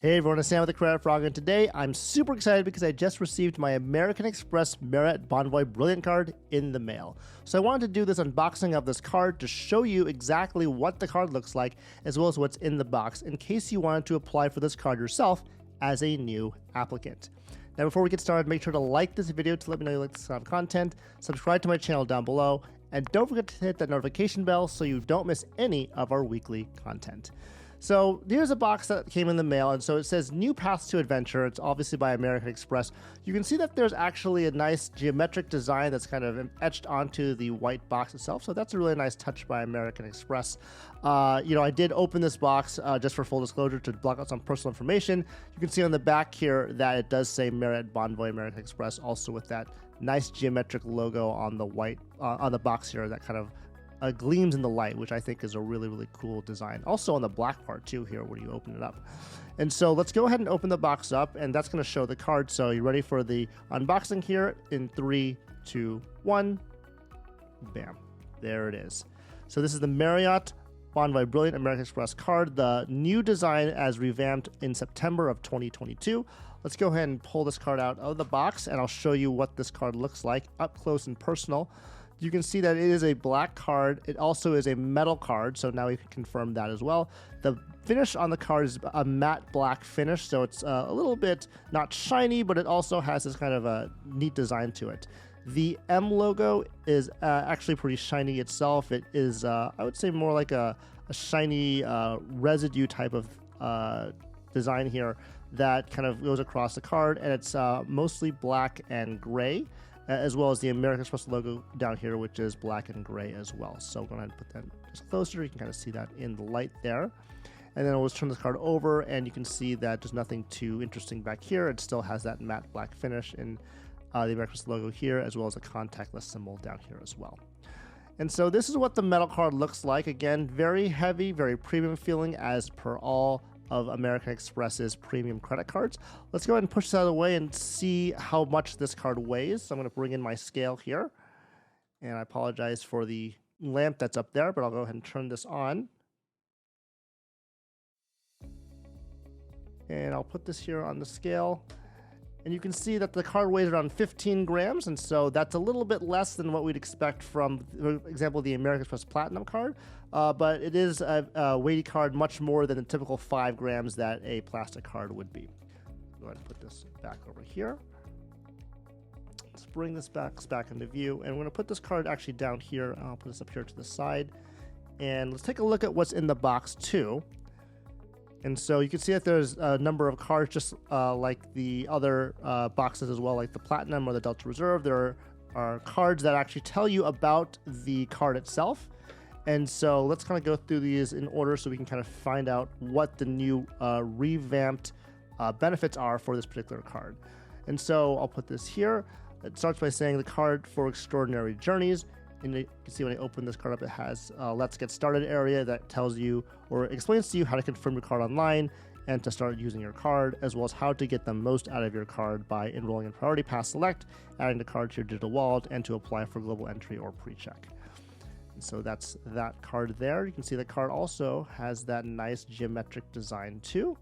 Hey everyone, it's Sam with the Credit Frog, and today I'm super excited because I just received my American Express Marriott Bonvoy Brilliant card in the mail. So I wanted to do this unboxing of this card to show you exactly what the card looks like, as well as what's in the box, in case you wanted to apply for this card yourself as a new applicant. Now before we get started, make sure to like this video to let me know you like this kind of content, subscribe to my channel down below, and don't forget to hit that notification bell so you don't miss any of our weekly content. So here's a box that came in the mail, and so it says New Paths to Adventure. It's obviously by American Express. You can see that there's actually a nice geometric design that's kind of etched onto the white box itself, so that's a really nice touch by American Express. I did open this box just for full disclosure to block out some personal information. You can see on the back here that it does say Marriott Bonvoy American Express, also with that nice geometric logo on the white on the box here that kind of gleams in the light, which I think is a really, really cool design. Also on the black part too here when you open it up. And so let's go ahead and open the box up, and that's going to show the card. So you ready for the unboxing here? In 3, 2, 1. Bam. There it is. So this is the Marriott Bonvoy Brilliant American Express card, the new design as revamped in September of 2022. Let's go ahead and pull this card out of the box, and I'll show you what this card looks like up close and personal. You can see that it is a black card. It also is a metal card, so now we can confirm that as well. The finish on the card is a matte black finish, so it's a little bit not shiny, but it also has this kind of a neat design to it. The M logo is actually pretty shiny itself. It is, I would say, more like a shiny residue type of design here that kind of goes across the card, and it's mostly black and gray, as well as the American Express logo down here, which is black and gray as well. So go ahead and put that just closer. You can kind of see that in the light there. And then I'll just turn this card over, and you can see that there's nothing too interesting back here. It still has that matte black finish in the American Express logo here, as well as a contactless symbol down here as well. And so this is what the metal card looks like. Again, very heavy, very premium feeling, as per all of American Express's premium credit cards. Let's go ahead and push this out of the way and see how much this card weighs. So I'm going to bring in my scale here, and I apologize for the lamp that's up there, but I'll go ahead and turn this on. And I'll put this here on the scale, and you can see that the card weighs around 15 grams, and so that's a little bit less than what we'd expect from, for example, the American Express Platinum card, but it is a weighty card, much more than the typical 5 grams that a plastic card would be. Go ahead and put this back over here. Let's bring this back into view, and we're going to put this card actually down here. I'll put this up here to the side, and let's take a look at what's in the box too. And so you can see that there's a number of cards just like the other boxes as well, like the Platinum or the Delta Reserve. There are cards that actually tell you about the card itself. And so let's kind of go through these in order so we can kind of find out what the new revamped benefits are for this particular card. And so I'll put this here. It starts by saying the card for extraordinary journeys. And you can see when I open this card up, it has a Let's Get Started area that tells you or explains to you how to confirm your card online and to start using your card, as well as how to get the most out of your card by enrolling in Priority Pass Select, adding the card to your digital wallet, and to apply for global entry or pre-check. And so that's that card there. You can see the card also has that nice geometric design too.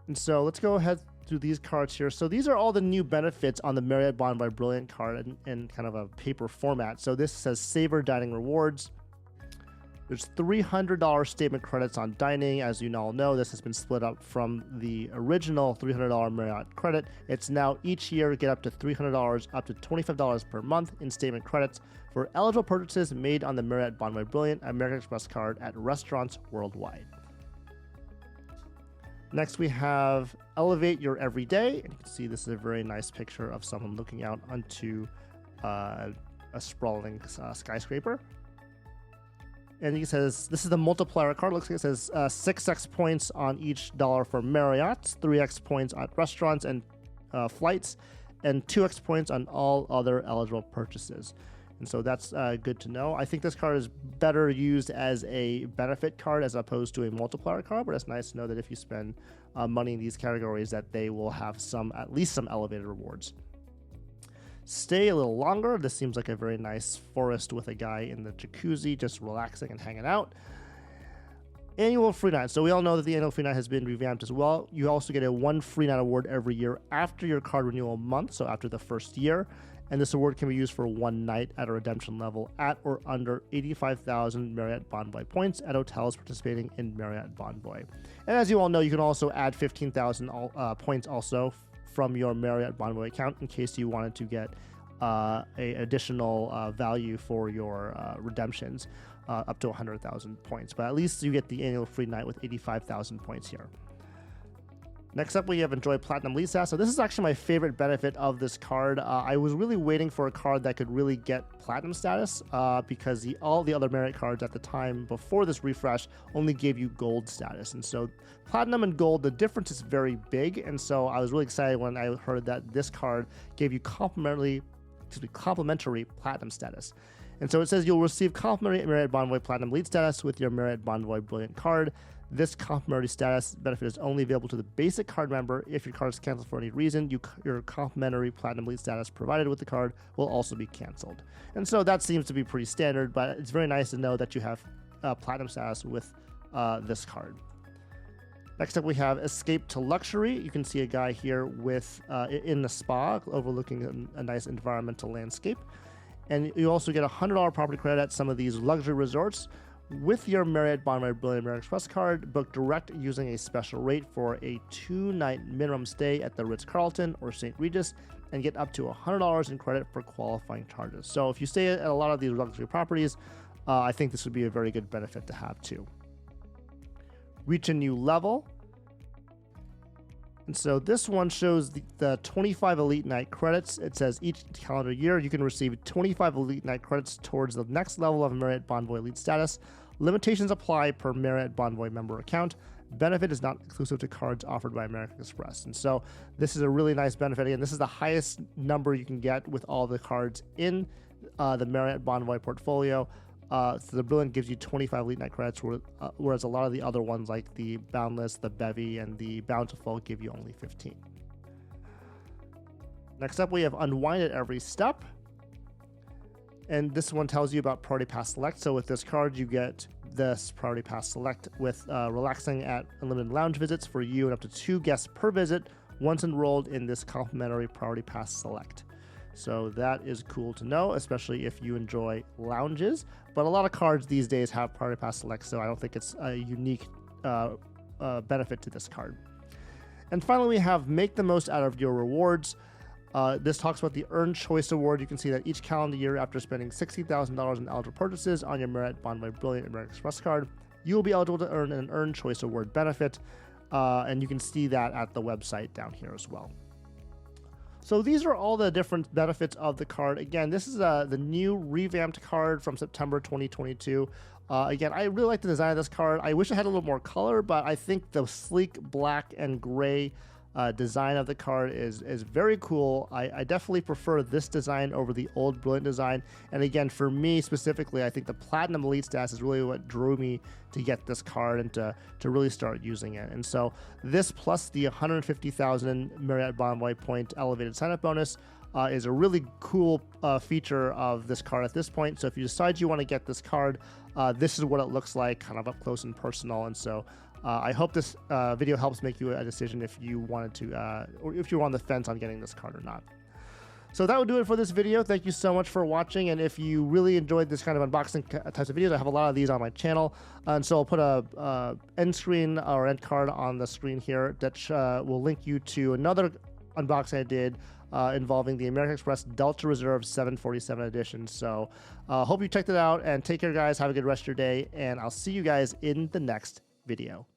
And so let's go ahead through these cards here. So these are all the new benefits on the Marriott Bonvoy Brilliant card in kind of a paper format. So this says Savor Dining Rewards. There's $300 statement credits on dining. As you all know, this has been split up from the original $300 Marriott credit. It's now each year get up to $300, up to $25 per month in statement credits for eligible purchases made on the Marriott Bonvoy Brilliant American Express card at restaurants worldwide. Next, we have Elevate Your Everyday, and you can see this is a very nice picture of someone looking out onto a sprawling skyscraper. And it says, this is the multiplier card. Looks like it says 6x points on each dollar for Marriott, 3x points on restaurants and flights, and 2x points on all other eligible purchases. And so that's good to know. I think this card is better used as a benefit card as opposed to a multiplier card, but it's nice to know that if you spend money in these categories that they will have at least some elevated rewards. Stay a little longer. This seems like a very nice forest with a guy in the jacuzzi just relaxing and hanging out. Annual free night. So we all know that the annual free night has been revamped as well. You also get a 1 free night award every year after your card renewal month, so after the first year. And this award can be used for 1 night at a redemption level at or under 85,000 Marriott Bonvoy points at hotels participating in Marriott Bonvoy. And as you all know, you can also add 15,000 points also from your Marriott Bonvoy account in case you wanted to get a additional value for your redemptions up to 100,000 points. But at least you get the annual free night with 85,000 points here. Next up, we have Enjoy Platinum Lead Status. So this is actually my favorite benefit of this card. I was really waiting for a card that could really get Platinum status because all the other Marriott cards at the time before this refresh only gave you Gold status. And so Platinum and Gold, the difference is very big. And so I was really excited when I heard that this card gave you complimentary Platinum status. And so it says you'll receive complimentary Marriott Bonvoy Platinum Lead Status with your Marriott Bonvoy Brilliant card. This complimentary status benefit is only available to the basic card member. If your card is canceled for any reason, your complimentary Platinum Lead status provided with the card will also be canceled. And so that seems to be pretty standard, but it's very nice to know that you have Platinum status with this card. Next up, we have Escape to Luxury. You can see a guy here with in the spa overlooking a nice environmental landscape. And you also get a $100 property credit at some of these luxury resorts. With your Marriott Bonvoy Brilliant American Express card, book direct using a special rate for a 2-night minimum stay at the Ritz Carlton or St. Regis and get up to $100 in credit for qualifying charges. So if you stay at a lot of these luxury properties, I think this would be a very good benefit to have too. Reach a new level. And so this one shows the 25 Elite Night credits. It says each calendar year you can receive 25 Elite Night credits towards the next level of Marriott Bonvoy Elite status. Limitations apply per Marriott Bonvoy member account. Benefit is not exclusive to cards offered by American Express. And so this is a really nice benefit. Again, this is the highest number you can get with all the cards in the Marriott Bonvoy portfolio. So the Brilliant gives you 25 Elite Night credits, whereas a lot of the other ones like the Boundless, the Bevy, and the Bountiful give you only 15. Next up, we have Unwind at Every Step. And this one tells you about Priority Pass Select. So with this card, you get this Priority Pass Select with relaxing at unlimited lounge visits for you and up to 2 guests per visit once enrolled in this complimentary Priority Pass Select. So that is cool to know, especially if you enjoy lounges. But a lot of cards these days have Priority Pass Select, so I don't think it's a unique benefit to this card. And finally, we have Make the Most Out of Your Rewards. This talks about the Earned Choice Award. You can see that each calendar year after spending $60,000 in eligible purchases on your Marriott Bonvoy Brilliant American Express card, you will be eligible to earn an Earned Choice Award benefit. And you can see that at the website down here as well. So these are all the different benefits of the card. Again, this is the new revamped card from September 2022. Again, I really like the design of this card. I wish it had a little more color, but I think the sleek black and gray design of the card is very cool. I definitely prefer this design over the old Brilliant design. And again, for me specifically, I think the Platinum Elite status is really what drew me to get this card and to really start using it. And so this plus the 150,000 Marriott Bonvoy point elevated sign-up bonus is a really cool feature of this card at this point. So if you decide you want to get this card, this is what it looks like, kind of up close and personal. And so I hope this video helps make you a decision if you wanted to, or if you're on the fence on getting this card or not. So that will do it for this video. Thank you so much for watching. And if you really enjoyed this kind of unboxing types of videos, I have a lot of these on my channel. And so I'll put a end screen or end card on the screen here that will link you to another unboxing I did involving the American Express Delta Reserve 747 edition. So hope you checked it out, and take care, guys. Have a good rest of your day, and I'll see you guys in the next video.